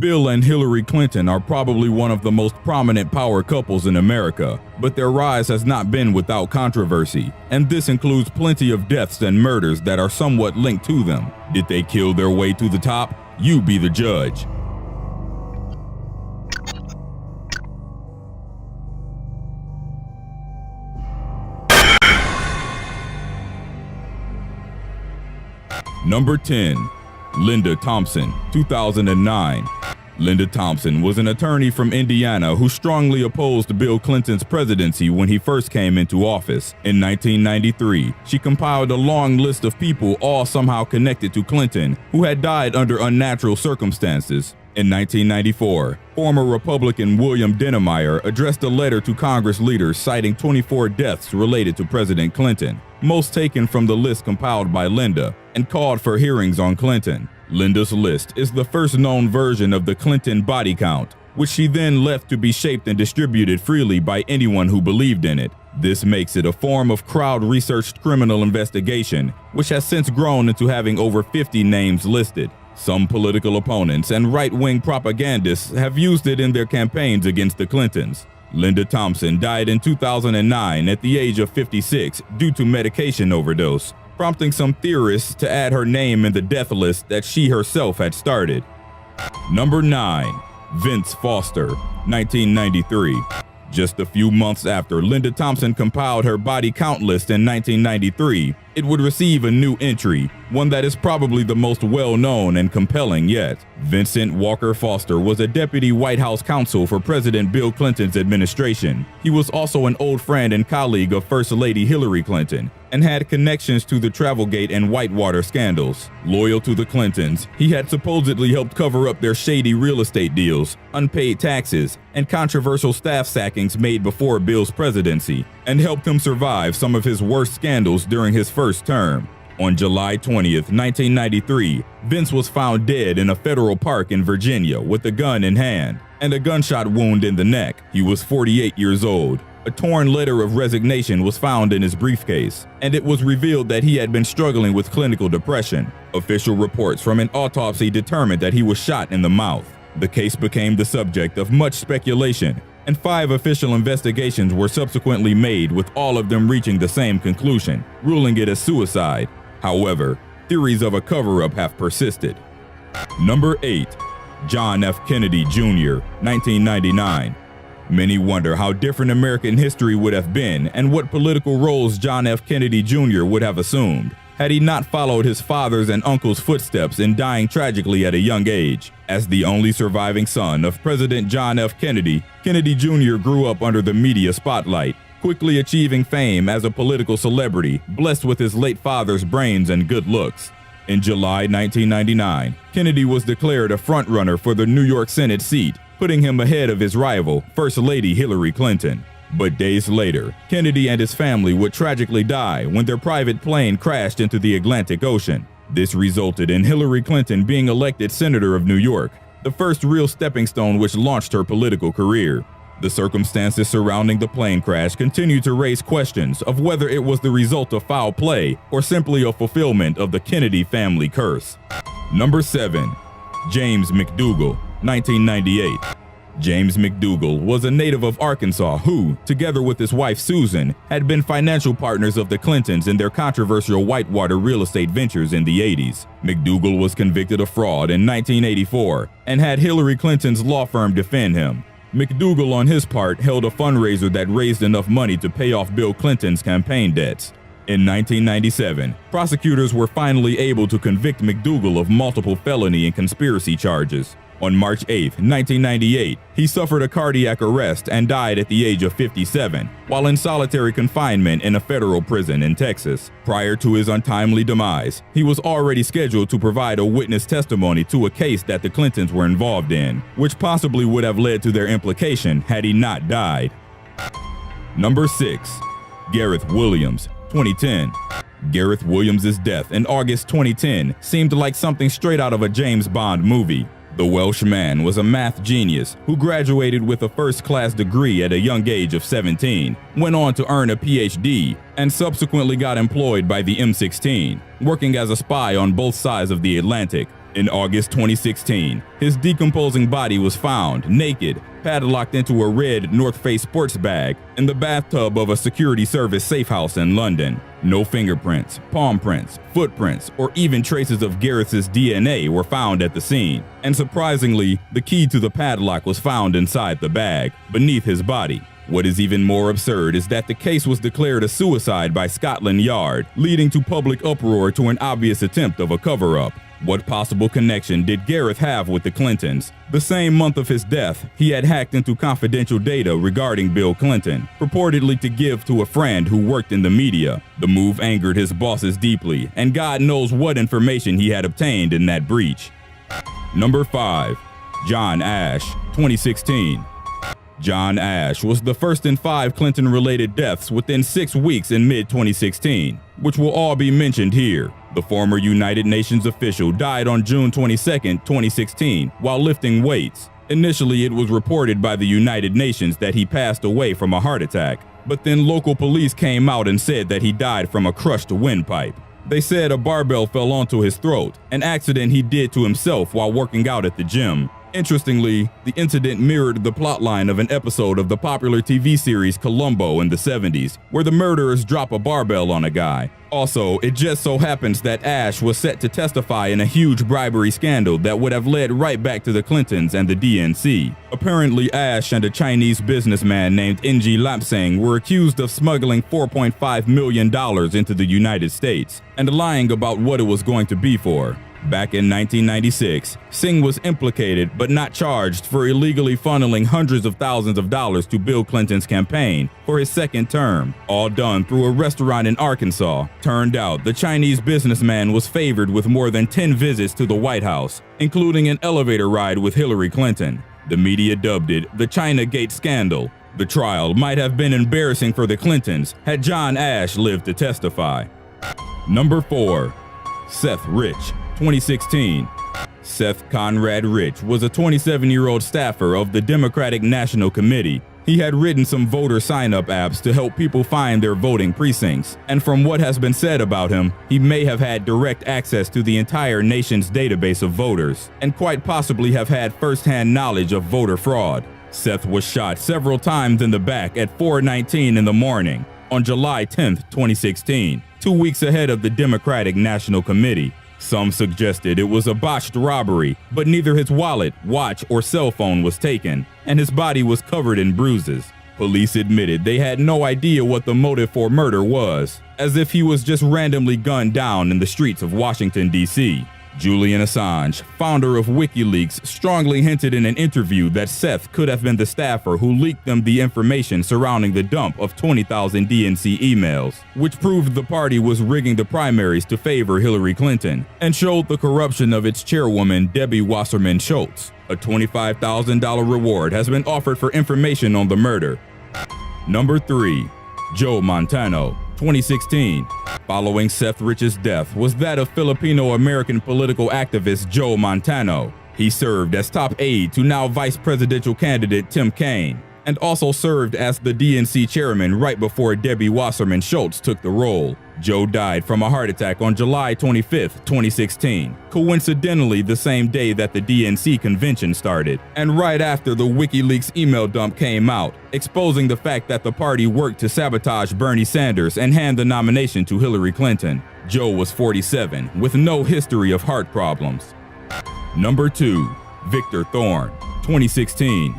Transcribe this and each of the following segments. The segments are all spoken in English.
Bill and Hillary Clinton are probably one of the most prominent power couples in America, but their rise has not been without controversy, and this includes plenty of deaths and murders that are somewhat linked to them. Did they kill their way to the top? You be the judge. Number 10. Linda Thompson, 2009. Linda Thompson was an attorney from Indiana who strongly opposed Bill Clinton's presidency when he first came into office. In 1993, she compiled a long list of people all somehow connected to Clinton who had died under unnatural circumstances. In 1994, former Republican William Dennemeyer addressed a letter to Congress leaders citing 24 deaths related to President Clinton, most taken from the list compiled by Linda, and called for hearings on Clinton. Linda's list is the first known version of the Clinton body count, which she then left to be shaped and distributed freely by anyone who believed in it. This makes it a form of crowd-researched criminal investigation, which has since grown into having over 50 names listed. Some political opponents and right-wing propagandists have used it in their campaigns against the Clintons. Linda Thompson died in 2009 at the age of 56 due to medication overdose, prompting some theorists to add her name in the death list that she herself had started. Number 9. Vince Foster, 1993. Just a few months after Linda Thompson compiled her body count list in 1993, it would receive a new entry, one that is probably the most well-known and compelling yet. Vincent Walker Foster was a deputy White House counsel for President Bill Clinton's administration. He was also an old friend and colleague of First Lady Hillary Clinton, and had connections to the Travelgate and Whitewater scandals. Loyal to the Clintons, he had supposedly helped cover up their shady real estate deals, unpaid taxes, and controversial staff sackings made before Bill's presidency, and helped him survive some of his worst scandals during his first term. On July 20th, 1993, Vince was found dead in a federal park in Virginia with a gun in hand and a gunshot wound in the neck. He was 48 years old. A torn letter of resignation was found in his briefcase, and it was revealed that he had been struggling with clinical depression. Official reports from an autopsy determined that he was shot in the mouth. The case became the subject of much speculation, and 5 official investigations were subsequently made, with all of them reaching the same conclusion, ruling it as suicide. However, theories of a cover-up have persisted. Number 8. John F. Kennedy Jr., 1999. Many wonder how different American history would have been and what political roles John F. Kennedy Jr. would have assumed had he not followed his father's and uncle's footsteps in dying tragically at a young age. As the only surviving son of President John F. Kennedy, Kennedy Jr. grew up under the media spotlight, quickly achieving fame as a political celebrity, blessed with his late father's brains and good looks. In July 1999, Kennedy was declared a frontrunner for the New York Senate seat, putting him ahead of his rival, First Lady Hillary Clinton. But days later, Kennedy and his family would tragically die when their private plane crashed into the Atlantic Ocean. This resulted in Hillary Clinton being elected Senator of New York, the first real stepping stone which launched her political career. The circumstances surrounding the plane crash continue to raise questions of whether it was the result of foul play or simply a fulfillment of the Kennedy family curse. Number 7. James McDougal, 1998. James McDougal was a native of Arkansas who, together with his wife Susan, had been financial partners of the Clintons in their controversial Whitewater real estate ventures in the 80s. McDougal was convicted of fraud in 1984 and had Hillary Clinton's law firm defend him. McDougal, on his part, held a fundraiser that raised enough money to pay off Bill Clinton's campaign debts. In 1997, prosecutors were finally able to convict McDougal of multiple felony and conspiracy charges. On March 8, 1998, he suffered a cardiac arrest and died at the age of 57, while in solitary confinement in a federal prison in Texas. Prior to his untimely demise, he was already scheduled to provide a witness testimony to a case that the Clintons were involved in, which possibly would have led to their implication had he not died. Number 6. Gareth Williams, 2010. Gareth Williams' death in August 2010 seemed like something straight out of a James Bond movie. The Welsh man was a math genius who graduated with a first-class degree at a young age of 17, went on to earn a PhD, and subsequently got employed by the M16, working as a spy on both sides of the Atlantic. In August 2016, his decomposing body was found, naked, padlocked into a red North Face sports bag in the bathtub of a security service safe house in London. No fingerprints, palm prints, footprints, or even traces of Gareth's DNA were found at the scene. And surprisingly, the key to the padlock was found inside the bag, beneath his body. What is even more absurd is that the case was declared a suicide by Scotland Yard, leading to public uproar to an obvious attempt of a cover-up. What possible connection did Gareth have with the Clintons? The same month of his death, he had hacked into confidential data regarding Bill Clinton, purportedly to give to a friend who worked in the media. The move angered his bosses deeply, and God knows what information he had obtained in that breach. Number 5. John Ash, 2016. John Ash was the first in 5 Clinton-related deaths within 6 weeks in mid-2016, which will all be mentioned here. The former United Nations official died on June 22, 2016, while lifting weights. Initially, it was reported by the United Nations that he passed away from a heart attack, but then local police came out and said that he died from a crushed windpipe. They said a barbell fell onto his throat, an accident he did to himself while working out at the gym. Interestingly, the incident mirrored the plotline of an episode of the popular TV series Columbo in the 70s, where the murderers drop a barbell on a guy. Also, it just so happens that Ash was set to testify in a huge bribery scandal that would have led right back to the Clintons and the DNC. Apparently, Ash and a Chinese businessman named NG Lapsang were accused of smuggling $4.5 million into the United States and lying about what it was going to be for. Back in 1996, Singh was implicated but not charged for illegally funneling hundreds of thousands of dollars to Bill Clinton's campaign for his second term, all done through a restaurant in Arkansas. Turned out the Chinese businessman was favored with more than 10 visits to the White House, including an elevator ride with Hillary Clinton. The media dubbed it the Chinagate scandal. The trial might have been embarrassing for the Clintons had John Ash lived to testify. Number 4. Seth Rich, 2016. Seth Conrad Rich was a 27-year-old staffer of the Democratic National Committee. He had written some voter sign-up apps to help people find their voting precincts, and from what has been said about him, he may have had direct access to the entire nation's database of voters, and quite possibly have had first-hand knowledge of voter fraud. Seth was shot several times in the back at 4:19 in the morning on July 10, 2016, 2 weeks ahead of the Democratic National Committee. Some suggested it was a botched robbery, but neither his wallet, watch, or cell phone was taken, and his body was covered in bruises. Police admitted they had no idea what the motive for murder was, as if he was just randomly gunned down in the streets of Washington, D.C. Julian Assange, founder of WikiLeaks, strongly hinted in an interview that Seth could have been the staffer who leaked them the information surrounding the dump of 20,000 DNC emails, which proved the party was rigging the primaries to favor Hillary Clinton, and showed the corruption of its chairwoman Debbie Wasserman Schultz. A $25,000 reward has been offered for information on the murder. Number 3. Joe Montano, 2016. Following Seth Rich's death was that of Filipino-American political activist Joe Montano. He served as top aide to now vice presidential candidate Tim Kaine, and also served as the DNC chairman right before Debbie Wasserman Schultz took the role. Joe died from a heart attack on July 25, 2016, coincidentally the same day that the DNC convention started, and right after the WikiLeaks email dump came out, exposing the fact that the party worked to sabotage Bernie Sanders and hand the nomination to Hillary Clinton. Joe was 47, with no history of heart problems. Number 2. Victor Thorn, 2016.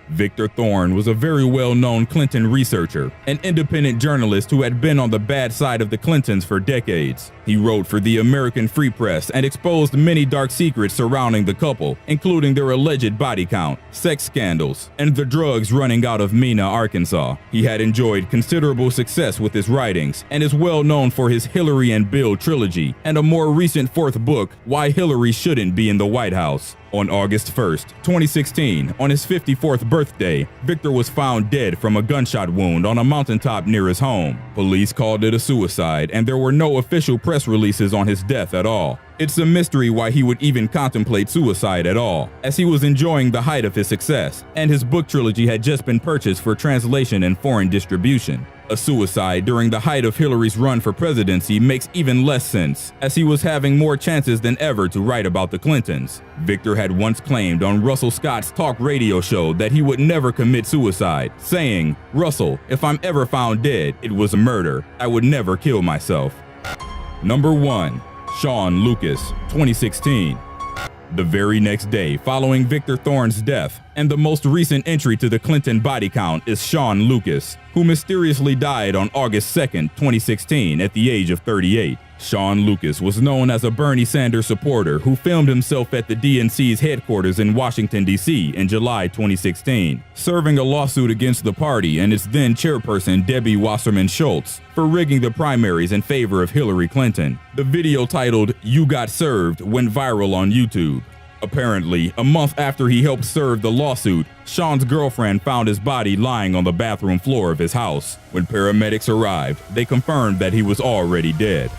Victor Thorn was a very well-known Clinton researcher, an independent journalist who had been on the bad side of the Clintons for decades. He wrote for the American Free Press and exposed many dark secrets surrounding the couple, including their alleged body count, sex scandals, and the drugs running out of Mena, Arkansas. He had enjoyed considerable success with his writings and is well known for his Hillary and Bill trilogy and a more recent 4th book, Why Hillary Shouldn't Be in the White House. On August 1st, 2016, on his 54th birthday, Victor was found dead from a gunshot wound on a mountaintop near his home. Police called it a suicide, and there were no official press releases on his death at all. It's a mystery why he would even contemplate suicide at all, as he was enjoying the height of his success, and his book trilogy had just been purchased for translation and foreign distribution. A suicide during the height of Hillary's run for presidency makes even less sense, as he was having more chances than ever to write about the Clintons. Victor had once claimed on Russell Scott's talk radio show that he would never commit suicide, saying, "Russell, if I'm ever found dead, it was a murder. I would never kill myself." Number 1. Sean Lucas, 2016. The very next day following Victor Thorne's death, and the most recent entry to the Clinton body count, is Sean Lucas, who mysteriously died on August 2nd, 2016 at the age of 38. Sean Lucas was known as a Bernie Sanders supporter who filmed himself at the DNC's headquarters in Washington, D.C. in July 2016, serving a lawsuit against the party and its then chairperson Debbie Wasserman Schultz for rigging the primaries in favor of Hillary Clinton. The video titled "You Got Served" went viral on YouTube. Apparently, a month after he helped serve the lawsuit, Sean's girlfriend found his body lying on the bathroom floor of his house. When paramedics arrived, they confirmed that he was already dead.